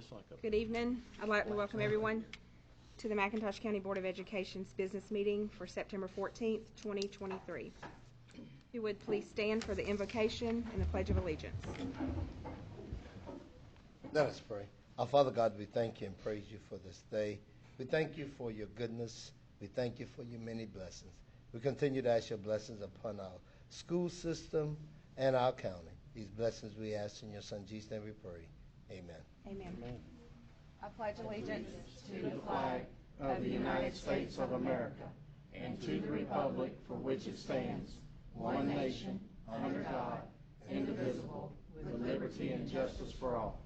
just like a... Good evening. I'd like to welcome everyone to the McIntosh County Board of Education's business meeting for September 14th, 2023. If you would please stand for the invocation and the Pledge of Allegiance. Let us pray. Our Father God, we thank you and praise you for this day. We thank you for your goodness. We thank you for your many blessings. We continue to ask your blessings upon our school system and our county. These blessings we ask in your Son Jesus' name we pray. Amen. Amen. Amen. I pledge allegiance to the flag of the United States of America and to the republic for which it stands, one nation, under God, indivisible, with liberty and justice for all.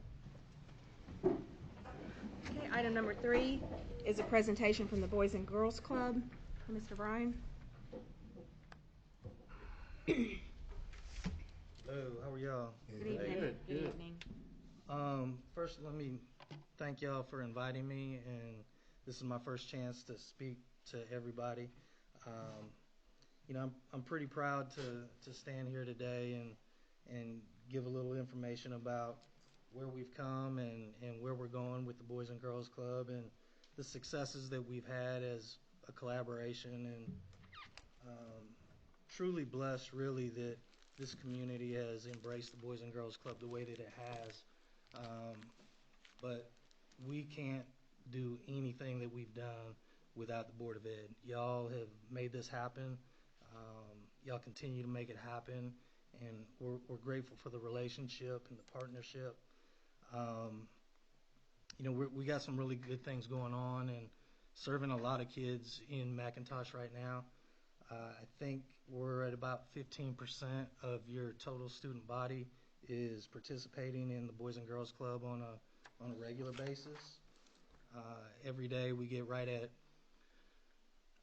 Okay, item number 3 is a presentation from the Boys and Girls Club. Mr. Bryan. Hello, how are y'all? Good evening. Good. Evening. First, let me thank y'all for inviting me, and this is my first chance to speak to everybody. I'm pretty proud to stand here today and give a little information about where we've come and where we're going with the Boys and Girls Club and the successes that we've had as a collaboration, and truly blessed really that this community has embraced the Boys and Girls Club the way that it has. But we can't do anything that we've done without the Board of Ed. Y'all have made this happen. Y'all continue to make it happen, and we're grateful for the relationship and the partnership. We got some really good things going on and serving a lot of kids in McIntosh right now. I think we're at about 15% of your total student body is participating in the Boys and Girls Club on a regular basis. Every day we get right at,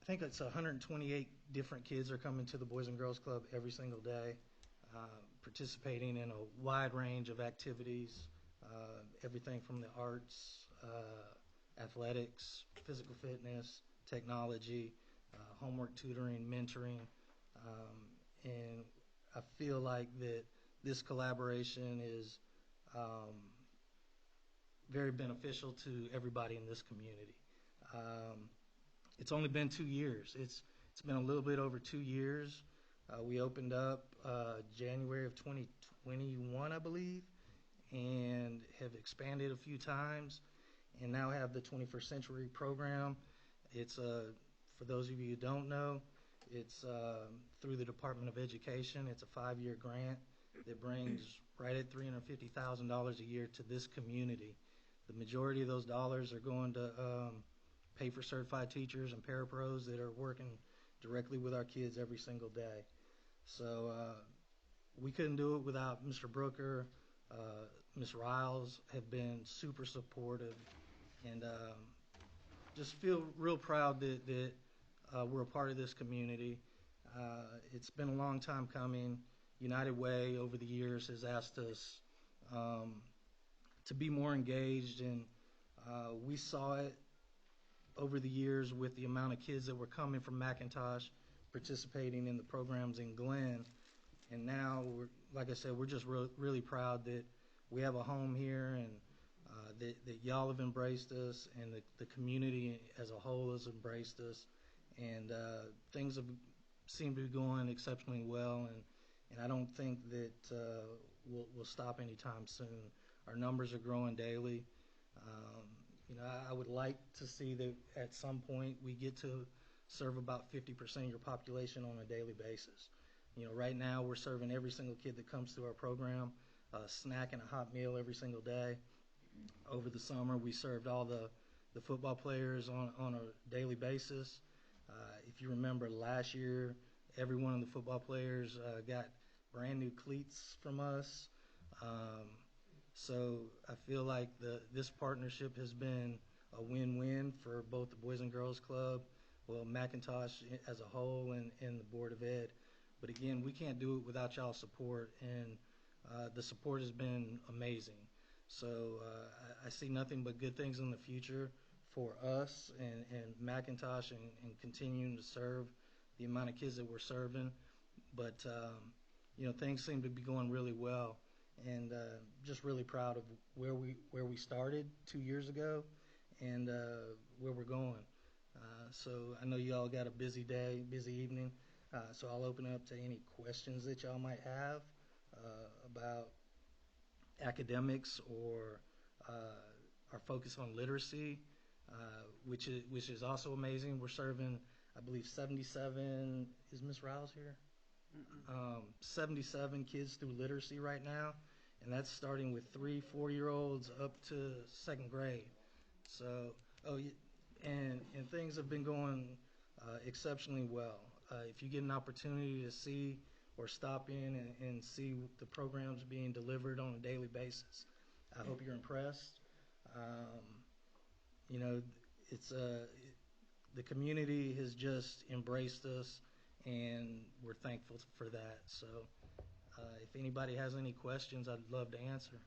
I think it's 128 different kids are coming to the Boys and Girls Club every single day, participating in a wide range of activities, everything from the arts, athletics, physical fitness, technology, homework tutoring, mentoring, and I feel like that this collaboration is very beneficial to everybody in this community. It's only been 2 years. It's been a little bit over 2 years. We opened up January of 2021, I believe, and have expanded a few times, and now have the 21st Century program. It's for those of you who don't know, it's through the Department of Education. It's a 5-year grant that brings right at $350,000 a year to this community. The majority of those dollars are going to pay for certified teachers and parapros that are working directly with our kids every single day. So we couldn't do it without Mr. Brooker. Ms. Riles have been super supportive, and just feel real proud that we're a part of this community. It's been a long time coming. United Way over the years has asked us to be more engaged, and we saw it over the years with the amount of kids that were coming from McIntosh participating in the programs in Glenn. And now, like I said, we're just really proud that we have a home here, and that y'all have embraced us, and the community as a whole has embraced us. And things have seemed to be going exceptionally well, and I don't think that we'll stop anytime soon. Our numbers are growing daily. I would like to see that at some point we get to serve about 50% of your population on a daily basis. Right now we're serving every single kid that comes through our program a snack and a hot meal every single day. Over the summer we served all the football players on a daily basis. If you remember last year, every one of the football players got brand new cleats from us. So I feel like this partnership has been a win-win for both the Boys and Girls Club, McIntosh as a whole, and the Board of Ed. But again, we can't do it without y'all's support, and the support has been amazing. So I see nothing but good things in the future for us and McIntosh, and continuing to serve the amount of kids that we're serving. But things seem to be going really well, and just really proud of where we started 2 years ago, and where we're going. So I know you all got a busy day, busy evening, so I'll open it up to any questions that y'all might have about academics or our focus on literacy, which is also amazing. We're serving, I believe, 77. Is Miss Rouse here? 77 kids through literacy right now, and that's starting with 3-4-year-olds up to second grade. So, and things have been going exceptionally well. If you get an opportunity to see or stop in and see the programs being delivered on a daily basis, I hope you're impressed. You know, it's the community has just embraced us, and we're thankful for that. So if anybody has any questions, I'd love to answer.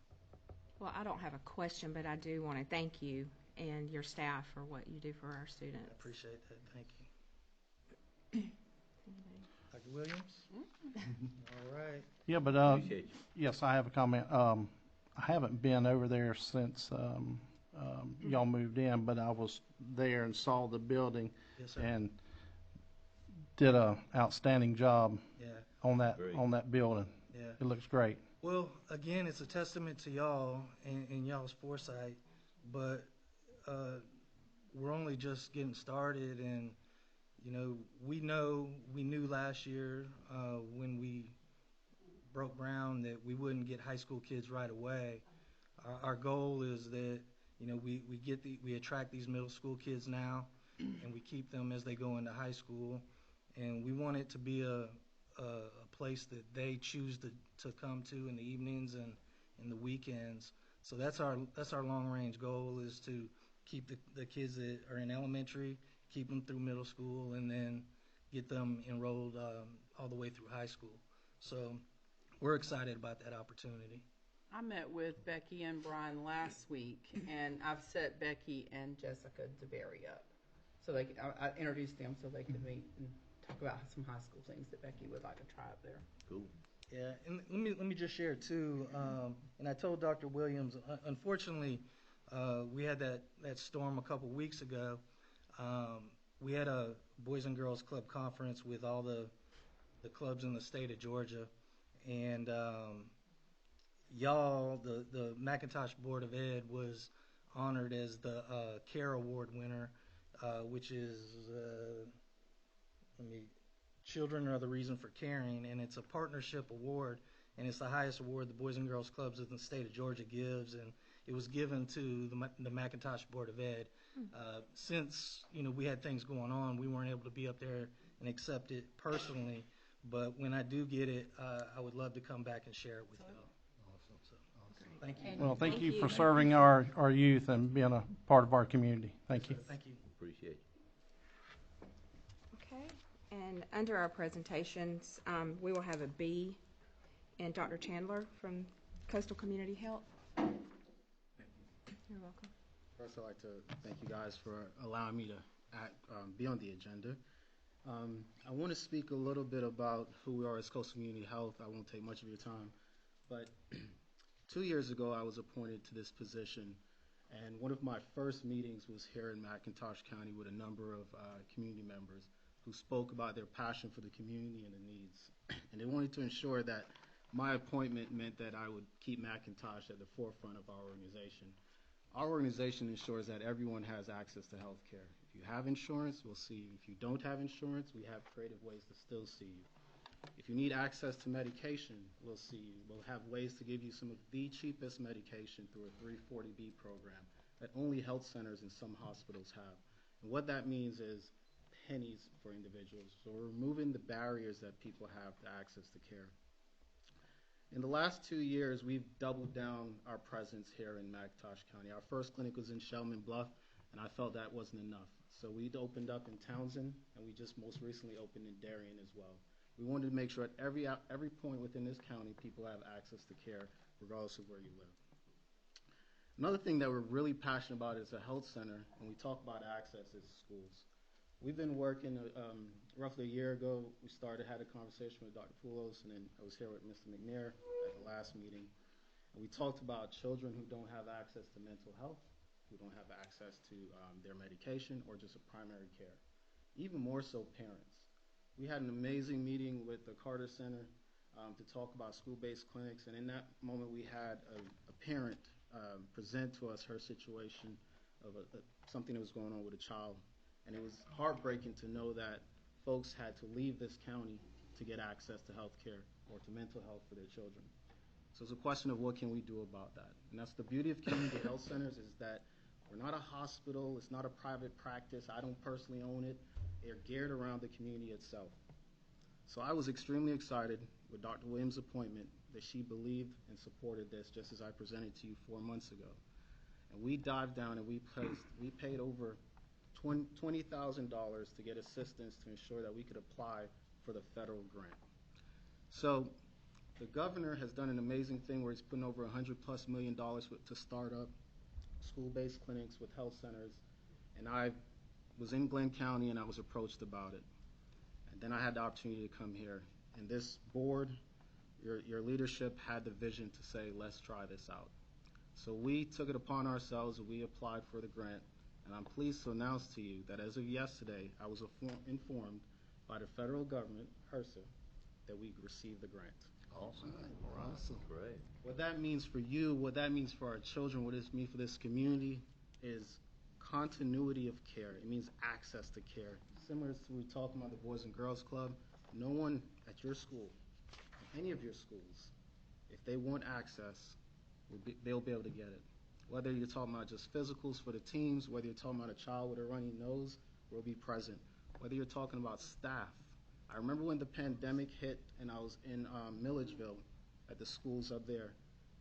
Well, I don't have a question, but I do want to thank you and your staff for what you do for our students. I appreciate that. Thank you. Dr. Williams? All right. Yeah, but yes, I have a comment. I haven't been over there since y'all moved in, but I was there and saw the building. Yes, sir. And did a outstanding job Yeah. on that building. Yeah. It looks great. Well, again, it's a testament to y'all and y'all's foresight, but we're only just getting started, and you know we knew last year when we broke ground that we wouldn't get high school kids right away. Our goal is that we attract these middle school kids now, and we keep them as they go into high school, and we want it to be a place that they choose to come to in the evenings and in the weekends. So that's our long range goal, is to keep the kids that are in elementary, keep them through middle school, and then get them enrolled all the way through high school. So we're excited about that opportunity. I met with Becky and Brian last week, and I've set Becky and Jessica DeBerry up. So I introduced them so they could meet and talk about some high school things that Becky would like to try up there. Cool. Yeah, and let me just share too. And I told Dr. Williams, unfortunately, we had that storm a couple weeks ago. We had a Boys and Girls Club conference with all the clubs in the state of Georgia, and y'all, the McIntosh Board of Ed was honored as the CARE Award winner, which is Children Are the Reason for Caring, and it's a partnership award, and it's the highest award the Boys and Girls Clubs in the state of Georgia gives, and it was given to the McIntosh Board of Ed. Since we had things going on, we weren't able to be up there and accept it personally, but when I do get it, I would love to come back and share it with y'all. Thank you. Well, thank you for serving our youth and being a part of our community. Thank you. Thank you. Appreciate it. Okay, and under our presentations, we will have a B, and Dr. Chandler from Coastal Community Health. You're welcome. First, I'd like to thank you guys for allowing me to be on the agenda. I want to speak a little bit about who we are as Coastal Community Health. I won't take much of your time, but 2 years ago, I was appointed to this position, and one of my first meetings was here in McIntosh County with a number of community members who spoke about their passion for the community and the needs. And they wanted to ensure that my appointment meant that I would keep McIntosh at the forefront of our organization. Our organization ensures that everyone has access to health care. If you have insurance, we'll see you. If you don't have insurance, we have creative ways to still see you. If you need access to medication, we'll see you. We'll have ways to give you some of the cheapest medication through a 340B program that only health centers and some hospitals have. And what that means is pennies for individuals. So we're removing the barriers that people have to access to care. In the last 2 years, we've doubled down our presence here in McIntosh County. Our first clinic was in Shellman Bluff, and I felt that wasn't enough. So we'd opened up in Townsend, and we just most recently opened in Darien as well. We wanted to make sure at every point within this county, people have access to care, regardless of where you live. Another thing that we're really passionate about is a health center. When we talk about access, is schools. We've been working roughly a year ago. We had a conversation with Dr. Poulos, and then I was here with Mr. McNair at the last meeting. And we talked about children who don't have access to mental health, who don't have access to their medication or just a primary care. Even more so, parents. We had an amazing meeting with the Carter Center to talk about school-based clinics, and in that moment we had a parent present to us her situation of something that was going on with a child. And it was heartbreaking to know that folks had to leave this county to get access to health care or to mental health for their children. So it's a question of what can we do about that. And that's the beauty of community health centers, is that we're not a hospital, it's not a private practice, I don't personally own it. They're geared around the community itself. So I was extremely excited with Dr. Williams' appointment that she believed and supported this, just as I presented to you 4 months ago. And we dived down and we paid over $20,000 to get assistance to ensure that we could apply for the federal grant. So the governor has done an amazing thing where he's putting over $100+ million to start up school-based clinics with health centers. And I was in Glenn County and I was approached about it. And then I had the opportunity to come here. And this board, your leadership had the vision to say, let's try this out. So we took it upon ourselves and we applied for the grant. And I'm pleased to announce to you that as of yesterday, I was informed by the federal government, HRSA, that we received the grant. Awesome. Awesome. Great. What that means for you, what that means for our children, what it means for this community is continuity of care. It means access to care. Similar to we talking about the Boys and Girls Club, no one at your school, any of your schools, if they want access, they'll be able to get it. Whether you're talking about just physicals for the teams, whether you're talking about a child with a runny nose, we'll be present. Whether you're talking about staff. I remember when the pandemic hit and I was in Milledgeville at the schools up there,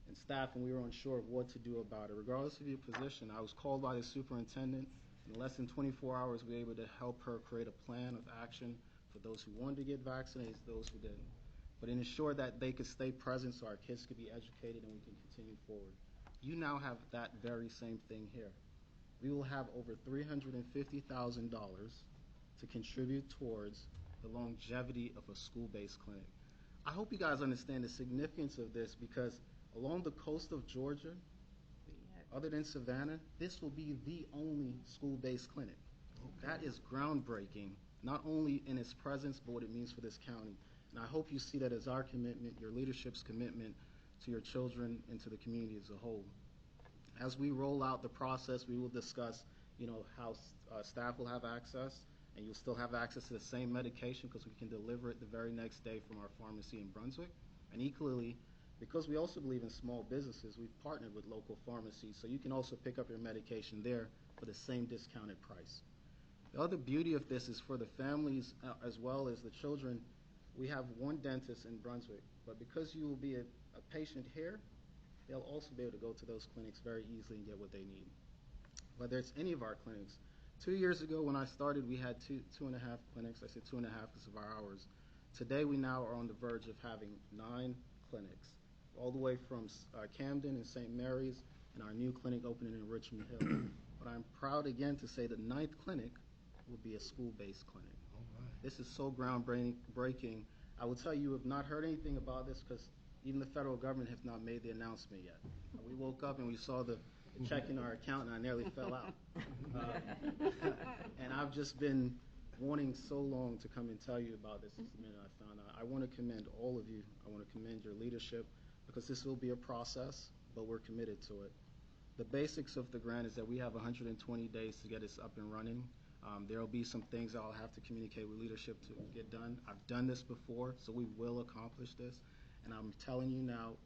and staff, and we were unsure of what to do about it. Regardless of your position, I was called by the superintendent. In less than 24 hours, we were able to help her create a plan of action for those who wanted to get vaccinated, those who didn't. But ensure that they could stay present so our kids could be educated and we can continue forward. You now have that very same thing here. We will have over $350,000 to contribute towards the longevity of a school-based clinic. I hope you guys understand the significance of this, because along the coast of Georgia, other than Savannah, this will be the only school-based clinic. That is groundbreaking, not only in its presence, but what it means for this county. And I hope you see that as our commitment, your leadership's commitment to your children and to the community as a whole. As we roll out the process, we will discuss, how staff will have access, and you'll still have access to the same medication because we can deliver it the very next day from our pharmacy in Brunswick. And equally, because we also believe in small businesses, we've partnered with local pharmacies, so you can also pick up your medication there for the same discounted price. The other beauty of this is for the families as well as the children. We have one dentist in Brunswick, but because you will be a patient here, they'll also be able to go to those clinics very easily and get what they need. Whether it's any of our clinics. 2 years ago when I started, we had two and a half clinics. I said 2.5 because of our hours. Today we now are on the verge of having 9 clinics, all the way from Camden and St. Mary's, and our new clinic opening in Richmond Hill. But I'm proud again to say the 9th clinic will be a school-based clinic. This is so groundbreaking. I will tell you have not heard anything about this because even the federal government has not made the announcement yet. We woke up and we saw the check in our account and I nearly fell out. And I've just been wanting so long to come and tell you about this the minute I found out. I want to commend all of you. I want to commend your leadership because this will be a process, but we're committed to it. The basics of the grant is that we have 120 days to get this up and running. There will be some things I'll have to communicate with leadership to get done. I've done this before, so we will accomplish this. And I'm telling you now,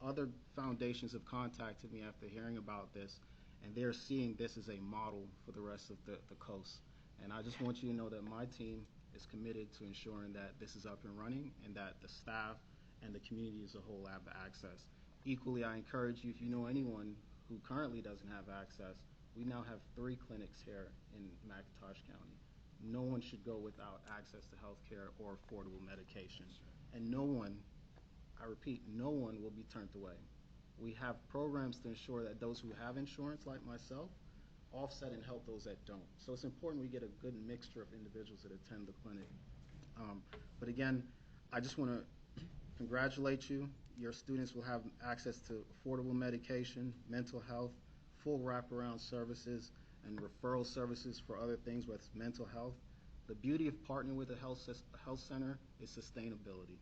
other foundations have contacted me after hearing about this, and they're seeing this as a model for the rest of the coast. And I just want you to know that my team is committed to ensuring that this is up and running and that the staff and the community as a whole have access. Equally, I encourage you, if you know anyone who currently doesn't have access, we now have 3 clinics here in McIntosh County. No one should go without access to health care or affordable medication. And no one, I repeat, no one will be turned away. We have programs to ensure that those who have insurance, like myself, offset and help those that don't. So it's important we get a good mixture of individuals that attend the clinic. But again, I just want to congratulate you. Your students will have access to affordable medication, mental health, full wraparound services, and referral services for other things with mental health. The beauty of partnering with a health center is sustainability.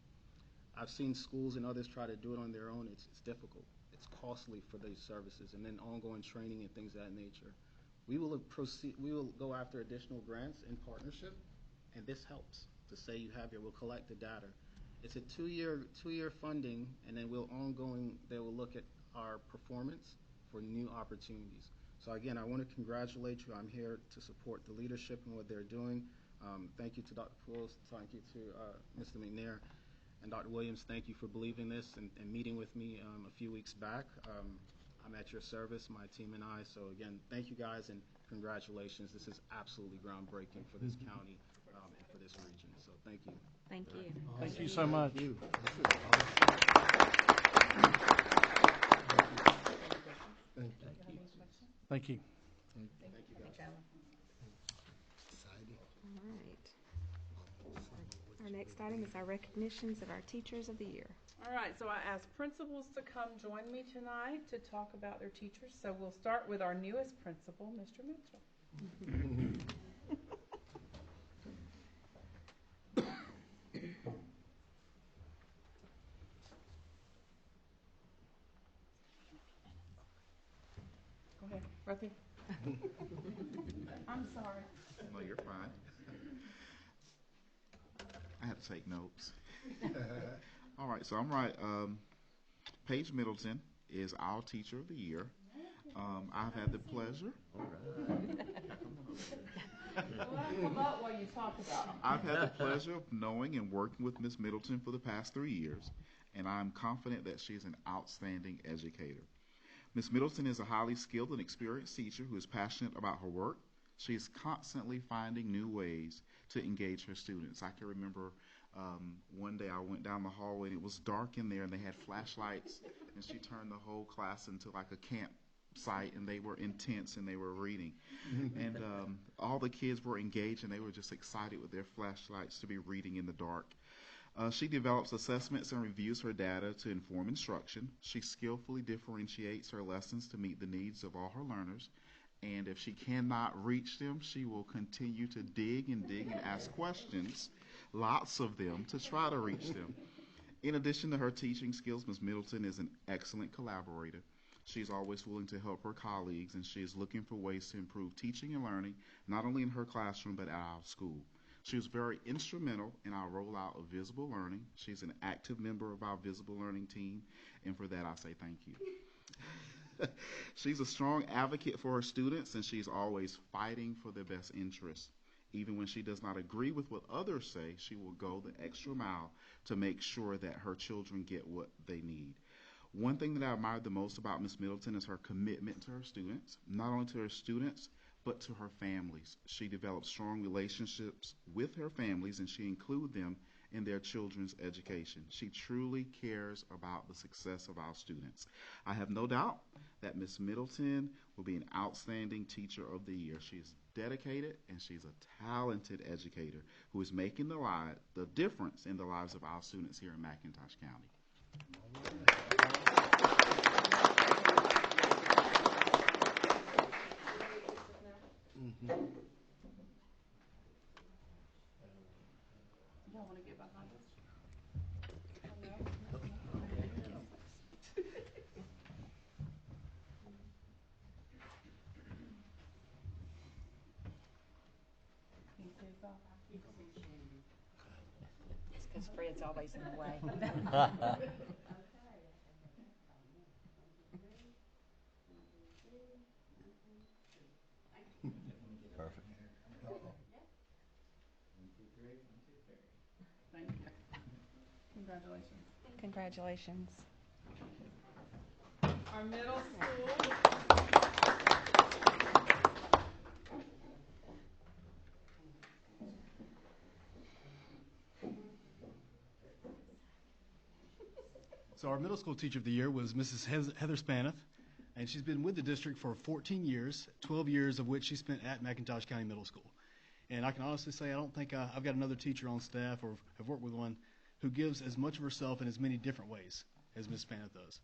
I've seen schools and others try to do it on their own. It's difficult. It's costly for these services, and then ongoing training and things of that nature. We will proceed. We will go after additional grants in partnership, and this helps to say you have here. We'll collect the data. It's a two-year funding, and then they will look at our performance for new opportunities. So again, I want to congratulate you. I'm here to support the leadership and what they're doing. Thank you to Dr. Pools. Thank you to Mr. McNair. And Dr. Williams, thank you for believing this and meeting with me a few weeks back. I'm at your service, my team and I. So again, thank you guys and congratulations. This is absolutely groundbreaking for this county and for this region. So thank you. Thank you. Thank you so much. Thank you. Thank you. All right. Our next item is our recognitions of our Teachers of the Year. All right, so I asked principals to come join me tonight to talk about their teachers. So we'll start with our newest principal, Mr. Mitchell. Go ahead, right there. I'm sorry. No, you're fine. I had to take notes. All right, so I'm right. Paige Middleton is our Teacher of the Year. I've had the pleasure. Come up while you talk about them. I've had the pleasure of knowing and working with Miss Middleton for the past 3 years, and I'm confident that she's an outstanding educator. Miss Middleton is a highly skilled and experienced teacher who is passionate about her work. She is constantly finding new ways to engage her students. I can remember one day I went down the hallway and it was dark in there and they had flashlights and she turned the whole class into like a campsite and they were intense and they were reading. And all the kids were engaged and they were just excited with their flashlights to be reading in the dark. She develops assessments and reviews her data to inform instruction. She skillfully differentiates her lessons to meet the needs of all her learners. And if she cannot reach them, she will continue to dig and ask questions, lots of them, to try to reach them. In addition to her teaching skills, Ms. Middleton is an excellent collaborator. She's always willing to help her colleagues, and she is looking for ways to improve teaching and learning, not only in her classroom, but at our school. She was very instrumental in our rollout of visible learning. She's an active member of our visible learning team, and for that I say thank you. She's a strong advocate for her students, and she's always fighting for their best interests. Even when she does not agree with what others say, she will go the extra mile to make sure that her children get what they need. One thing that I admire the most about Ms. Middleton is her commitment to her students, not only to her students, but to her families. She develops strong relationships with her families, and she includes them in their children's education. She truly cares about the success of our students. I have no doubt that Ms. Middleton will be an outstanding Teacher of the Year. She is dedicated and she's a talented educator who is making the difference in the lives of our students here in McIntosh County. Y'all want to get behind us? It's because Fred's always in the way. Perfect. Thank you. Congratulations. Congratulations. Our middle school. So our middle school Teacher of the Year was Mrs. Heather Spanath, and she's been with the district for 14 years, 12 years of which she spent at McIntosh County Middle School. And I can honestly say I don't think I've got another teacher on staff or have worked with one who gives as much of herself in as many different ways. as Ms. Spanath does.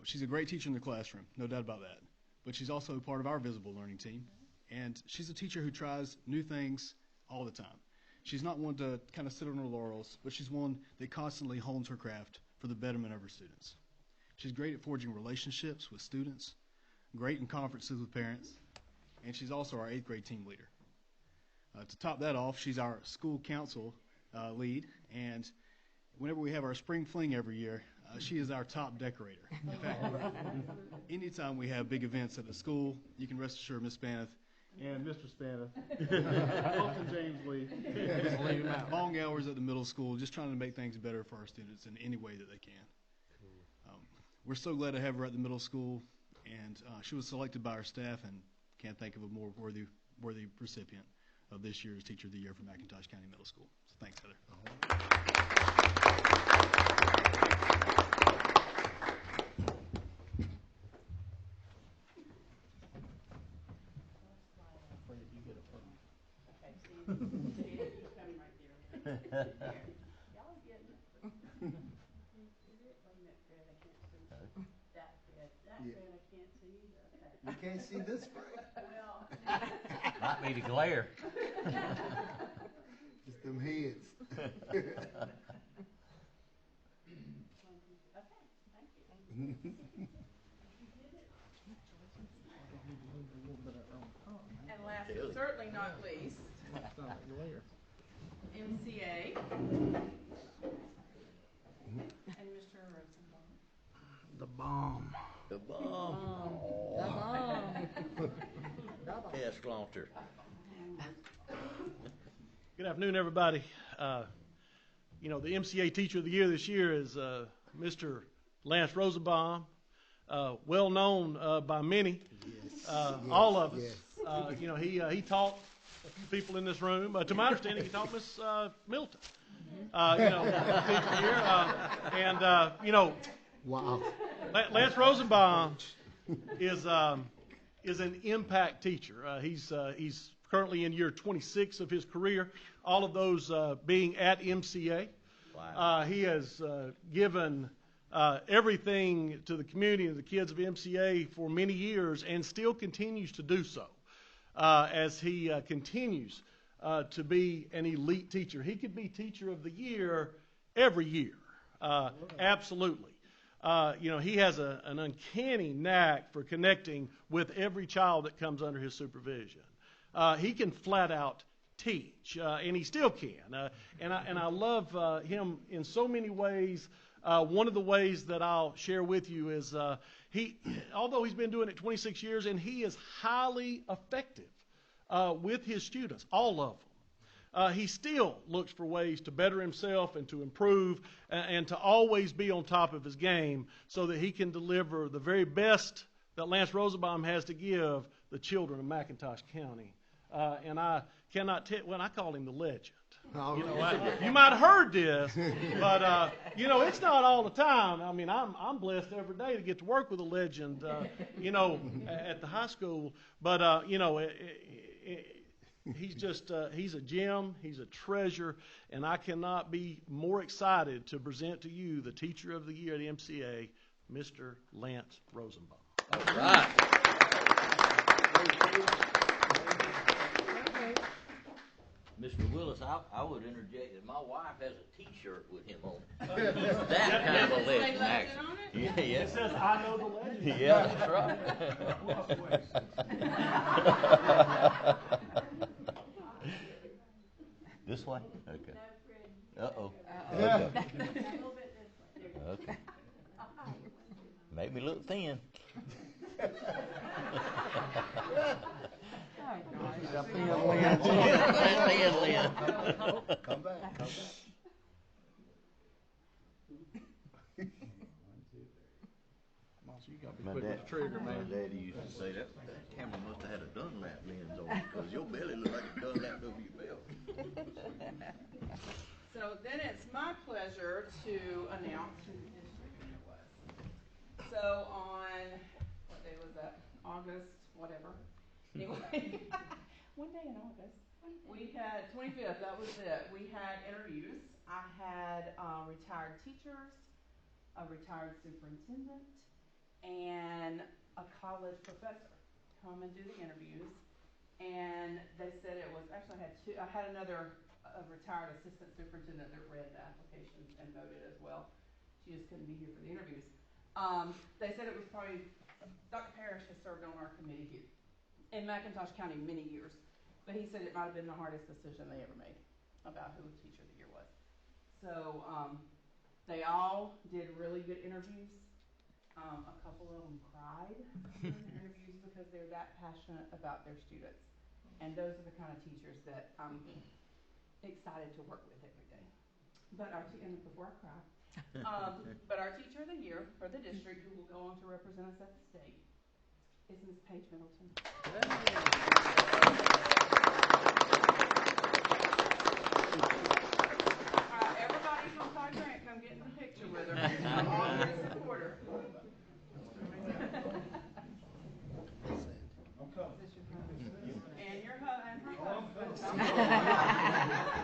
She's a great teacher in the classroom, no doubt about that. But she's also part of our visible learning team, and she's a teacher who tries new things all the time. She's not one to kind of sit on her laurels, but she's one that constantly hones her craft for the betterment of her students. She's great at forging relationships with students, great in conferences with parents, and she's also our 8th grade team leader. To top that off, she's our school council lead, and whenever we have our spring fling every year, she is our top decorator. In fact, anytime we have big events at the school, you can rest assured Ms. Spanath and Mr. Spanath, often James Lee, long hours at the middle school, just trying to make things better for our students in any way that they can. We're so glad to have her at the middle school, and she was selected by our staff, and can't think of a more worthy recipient of this year's Teacher of the Year for McIntosh County Middle School. So thanks, Heather. Y'all getting it? Is it? Wait a minute, Fred, I can't see. That Fred. That Yeah. Fred, I can't see either. Okay. You can't see this, Fred? Well. Might be the glare. It's them heads. Okay, thank you. And last but certainly not least, MCA and Mr. Rosenbaum. The bomb. The bomb. Test launcher. Good afternoon, everybody. The MCA Teacher of the Year this year is Mr. Lance Rosenbaum, well known by many, all of us. Yes. He taught a few people in this room. To my understanding, he taught Miss Milton. Teacher of the Year, Wow. Lance Rosenbaum is an impact teacher. He's currently in year 26 of his career, all of those being at MCA. Wow. He has given everything to the community and the kids of MCA for many years and still continues to do so as he continues to be an elite teacher. He could be Teacher of the Year every year, absolutely. He has an uncanny knack for connecting with every child that comes under his supervision. He can flat out teach, and he still can. And I love him in so many ways. One of the ways that I'll share with you is although he's been doing it 26 years, and he is highly effective with his students, all of them. He still looks for ways to better himself and to improve and to always be on top of his game so that he can deliver the very best that Lance Rosenbaum has to give the children of McIntosh County. And I cannot tell, well, I call him the legend. You might have heard this, but it's not all the time. I mean, I'm blessed every day to get to work with a legend, at the high school. But he's a gem, he's a treasure, and I cannot be more excited to present to you the Teacher of the Year at MCA, Mr. Lance Rosenbaum. All right. Mr. Willis, I would interject that my wife has a T-shirt with him on it. That kind of a legend, actually. Yeah. It says, "I know the legend." Yeah, that's right. This way? Okay. Uh-oh. Okay. Okay. Make me look thin. Come back. So you got to be quick with the trigger, man. My daddy used to say that camera must have had a Dunlap lens on it because your belly looked like a Dunlap over your belt. So then it's my pleasure to announce who the district winner was. So on, what day was that? August, whatever. Anyway, one day in August. We had, 25th, that was it. We had interviews. I had retired teachers, a retired superintendent, and a college professor come and do the interviews. And they said it was, actually I had another retired assistant superintendent that read the applications and voted as well. She just couldn't be here for the interviews. They said it was probably, Dr. Parrish has served on our committee here in McIntosh County many years, but he said it might have been the hardest decision they ever made about who Teacher of the Year was. So they all did really good interviews. A couple of them cried during the interviews because they're that passionate about their students. And those are the kind of teachers that I'm excited to work with every day. But and before I cry, but our Teacher of the Year for the district, who will go on to represent us at the state, is Ms. Paige Middleton. Everybody from Todd Grant, come get in the picture with her. I'm all here to support her. And your husband.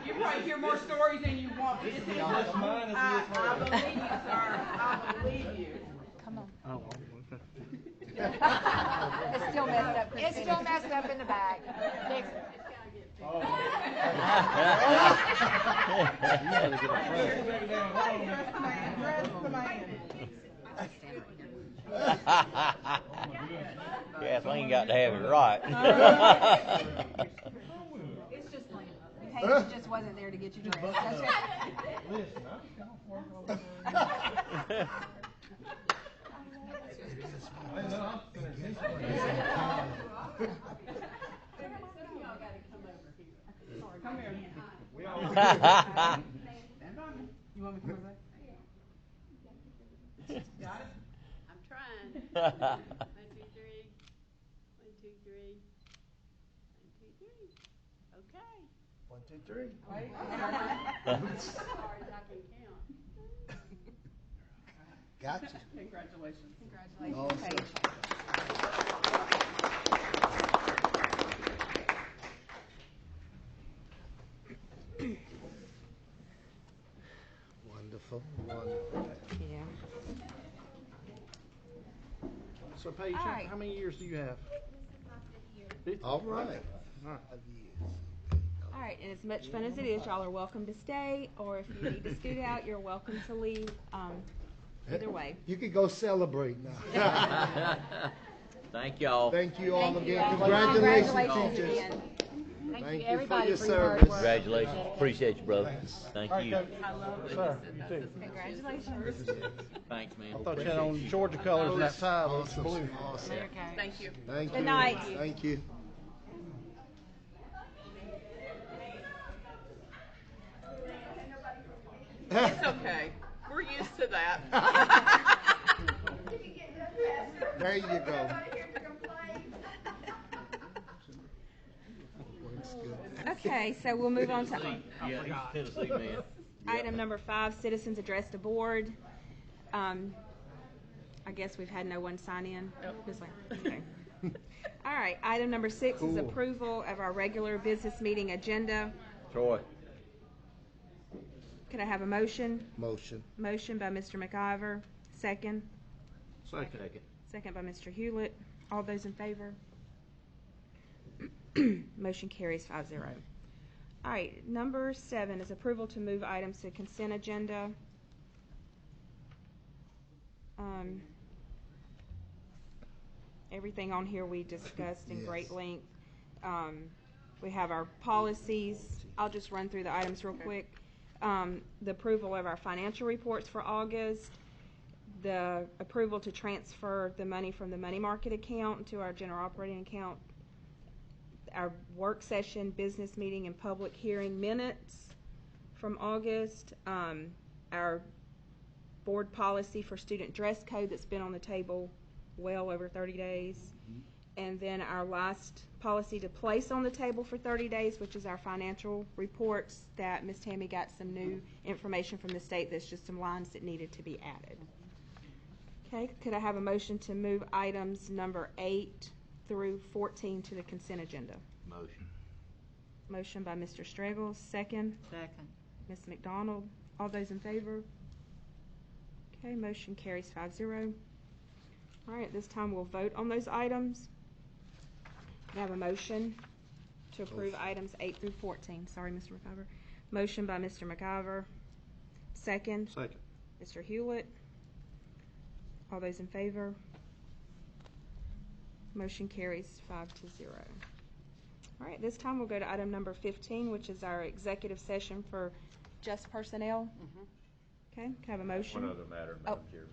You probably hear more stories than you want me to tell. I believe you, sir. I believe you. Come on. Oh, okay. It's still messed up. It's still messed up in the back. Fix it. Kathleen got to have it right. It's just like Paige just wasn't there to get you dressed. That's right. Listen, Come here. I'm Stand by me. You want me to come over there? Got it? I'm trying. 1, 2, 3. 1, 2, 3. 1, 2, 3. Okay. 1, 2, 3. Wait. As far as I can count. Gotcha. Congratulations. Congratulations, Awesome. Paige. Wonderful, wonderful. Yeah. So Paige, All right. how many years do you have? All right. All right. 5 years. All right, and as much fun as it is, y'all are welcome to stay, or if you need to scoot out, you're welcome to leave. Either way. You can go celebrate now. Thank y'all. Thank you all Thank you again. all. Congratulations, Congratulations teachers. again. Thank you, for everybody, your for your hard service. work. Congratulations. Appreciate you, brother. Thank All right, you. Coach. I love it. Sir, you too. Congratulations. Thanks, man. I thought you had on Georgia colors and that tie was Awesome. blue. Awesome. Okay. Thank you. Thank you. Good night. Thank you. It's okay. We're used to that. There you go. Okay, so we'll move on to Yeah, he's Tennessee man. item number 5, citizens address the board. I guess we've had no one sign in. This way. Okay. All right, item number 6 is approval of our regular business meeting agenda. Troy. Could I have a motion? Motion. Motion by Mr. McIver. Second. Second. Second by Mr. Hewlett. All those in favor? Motion carries 5-0. All right, number 7 is approval to move items to consent agenda. Everything on here we discussed in great length. We have our policies. I'll just run through the items real quick. The approval of our financial reports for August, the approval to transfer the money from the money market account to our general operating account, our work session, business meeting, and public hearing minutes from August, our board policy for student dress code that's been on the table well over 30 days, and then our last policy to place on the table for 30 days, which is our financial reports that Ms. Tammy got some new information from the state. There's just some lines that needed to be added. Okay, could I have a motion to move items number 8 through 14 to the consent agenda? Motion. Motion by Mr. Straggles, second. Second. Ms. McDonald. All those in favor? Okay, motion carries 5-0. All right, this time we'll vote on those items. We have a motion to approve items 8 through 14. Sorry, Mr. McIver. Motion by Mr. McIver. Second. Second. Mr. Hewlett. All those in favor? Motion carries 5-0. All right, this time we'll go to item number 15, which is our executive session for just personnel. Okay, can I have a motion? One other matter, Madam Chair.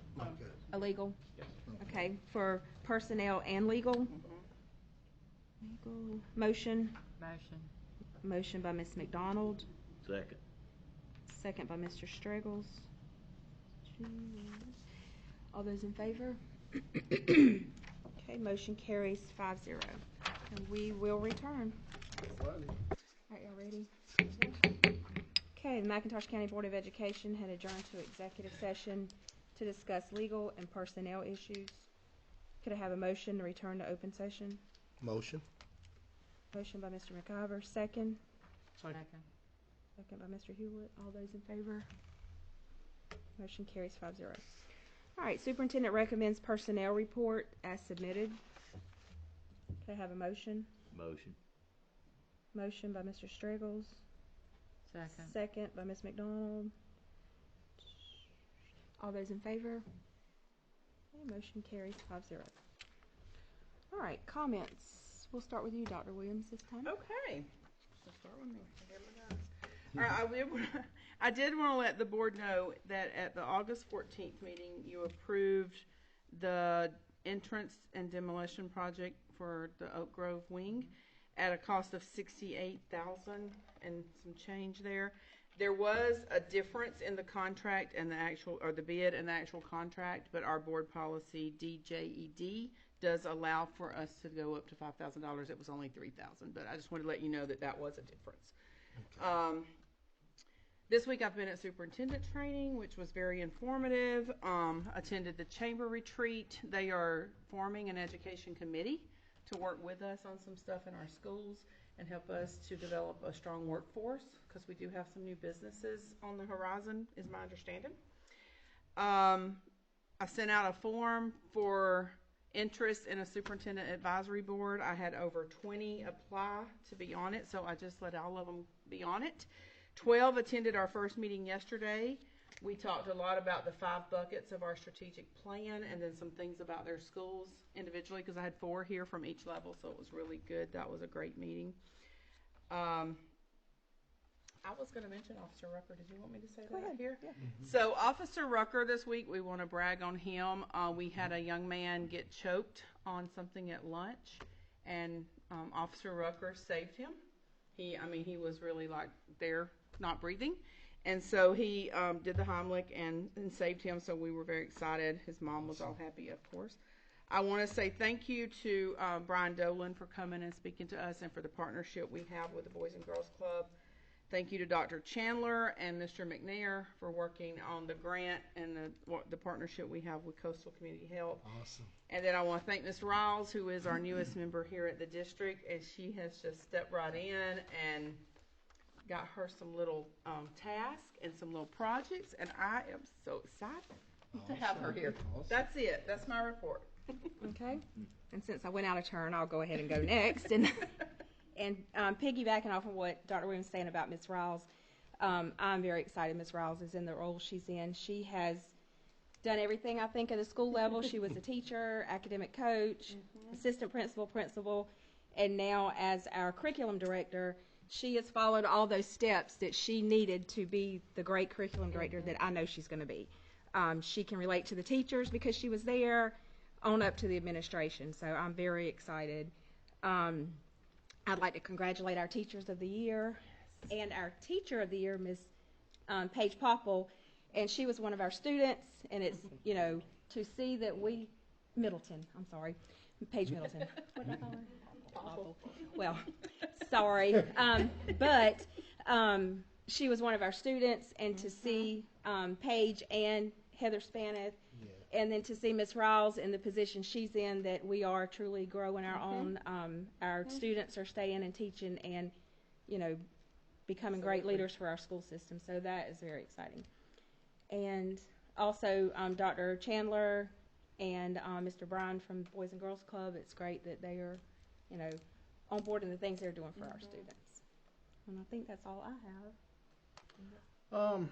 A legal? Yes. Okay, for personnel and legal? Legal. Motion? Motion by Ms. McDonald. Second. Second by Mr. Straggles. All those in favor? Okay, motion carries 5-0. And we will return. All right, y'all ready? Okay, the McIntosh County Board of Education had adjourned to executive session to discuss legal and personnel issues. Could I have a motion to return to open session? Motion. Motion by Mr. McIver, second. Second. Second by Mr. Hewlett. All those in favor? Motion carries 5-0. All right, superintendent recommends personnel report as submitted. Can I have a motion? Motion. Motion by Mr. Straggles. Second by Ms. McDonald. All those in favor? Okay, motion carries 5-0. All right, comments. We'll start with you, Dr. Williams, this time. Okay. So start with me. I get my notes. All right, I did want to let the board know that at the August 14th meeting, you approved the entrance and demolition project for the Oak Grove wing at a cost of $68,000 and some change there. There was a difference in the contract and the actual, or the bid and the actual contract, but our board policy DJED does allow for us to go up to $5,000. It was only $3,000, but I just wanted to let you know that that was a difference. Okay. This week I've been at superintendent training, which was very informative. Attended the chamber retreat. They are forming an education committee to work with us on some stuff in our schools and help us to develop a strong workforce, because we do have some new businesses on the horizon, is my understanding. I sent out a form for interest in a superintendent advisory board. I had over 20 apply to be on it, so I just let all of them be on it. 12 attended our first meeting yesterday. We talked a lot about the 5 buckets of our strategic plan and then some things about their schools individually, because I had 4 here from each level, so it was really good. That was a great meeting. I was going to mention Officer Rucker. Did you want me to say that here? Yeah. So Officer Rucker this week, we want to brag on him. We had a young man get choked on something at lunch, and Officer Rucker saved him. He was really like there, not breathing. And so he did the Heimlich and saved him, so we were very excited. His mom was all happy, of course. I want to say thank you to Brian Dolan for coming and speaking to us and for the partnership we have with the Boys and Girls Club. Thank you to Dr. Chandler and Mr. McNair for working on the grant and the partnership we have with Coastal Community Health. Awesome. And then I want to thank Ms. Riles, who is our newest member here at the district, and she has just stepped right in and got her some little tasks and some little projects, and I am so excited to have her here. Awesome. That's it. That's my report. Okay. And since I went out of turn, I'll go ahead and go next. And piggybacking off of what Dr. Williams was saying about Ms. Riles, I'm very excited Ms. Riles is in the role she's in. She has done everything, I think, at the school level. She was a teacher, academic coach, assistant principal, and now as our curriculum director, she has followed all those steps that she needed to be the great curriculum director that I know she's going to be. She can relate to the teachers because she was there, on up to the administration. So I'm very excited. I'd like to congratulate our Teachers of the Year and our Teacher of the Year, Ms. Paige Popple. And she was one of our students, and it's, to see that Middleton, I'm sorry, Paige Middleton. What did I call her? Popple. Well, sorry. But she was one of our students, and to see Paige and Heather Spanath, and then to see Ms. Riles in the position she's in, that we are truly growing our own. Our students are staying and teaching and, becoming great leaders for our school system. So that is very exciting. And Also, Dr. Chandler and Mr. Bryan from the Boys and Girls Club. It's great that they are, on board in the things they're doing for our students. And I think that's all I have.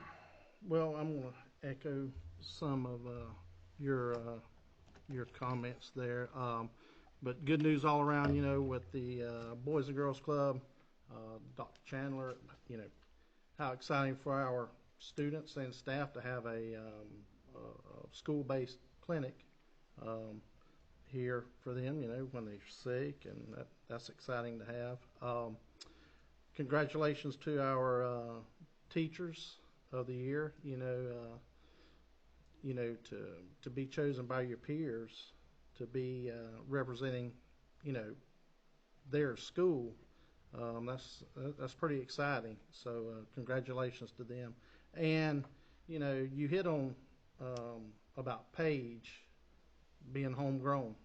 Well, I'm going to echo some of your comments there. But good news all around, with the Boys and Girls Club, Dr. Chandler, how exciting for our students and staff to have a school-based clinic here for them, when they're sick, and that's exciting to have. Congratulations to our teachers of the year, to be chosen by your peers to be representing, their school. That's pretty exciting. So congratulations to them. And you hit on about Paige being homegrown.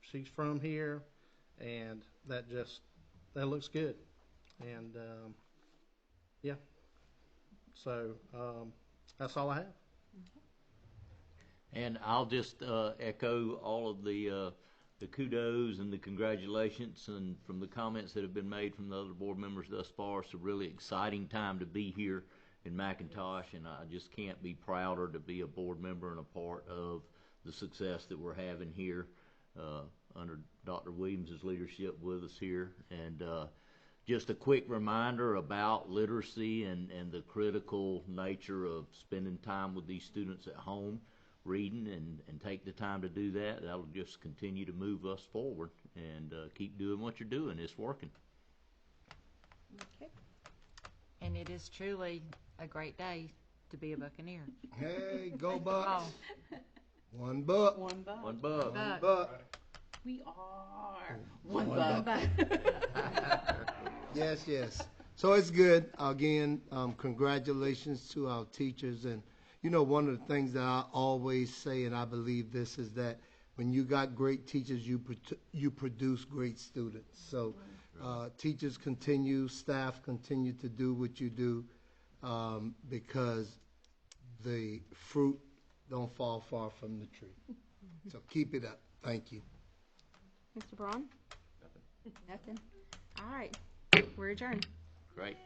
She's from here, and that looks good. And yeah. So that's all I have. And I'll just echo all of the kudos and the congratulations, and from the comments that have been made from the other board members thus far. It's a really exciting time to be here in McIntosh, and I just can't be prouder to be a board member and a part of the success that we're having here under Dr. Williams' leadership with us here. And just a quick reminder about literacy and the critical nature of spending time with these students at home, reading, and take the time to do that. That'll just continue to move us forward, and keep doing what you're doing. It's working. Okay. And it is truly a great day to be a Buccaneer. Hey, go Bucks. One buck. One buck. One buck. One buck. We are one buck. Yes, yes. So it's good. Again, congratulations to our teachers. And, one of the things that I always say, and I believe this, is that when you got great teachers, you produce great students. So teachers continue, staff continue to do what you do, because the fruit don't fall far from the tree. So keep it up. Thank you. Mr. Braun? Nothing. All right. We're adjourned. Great.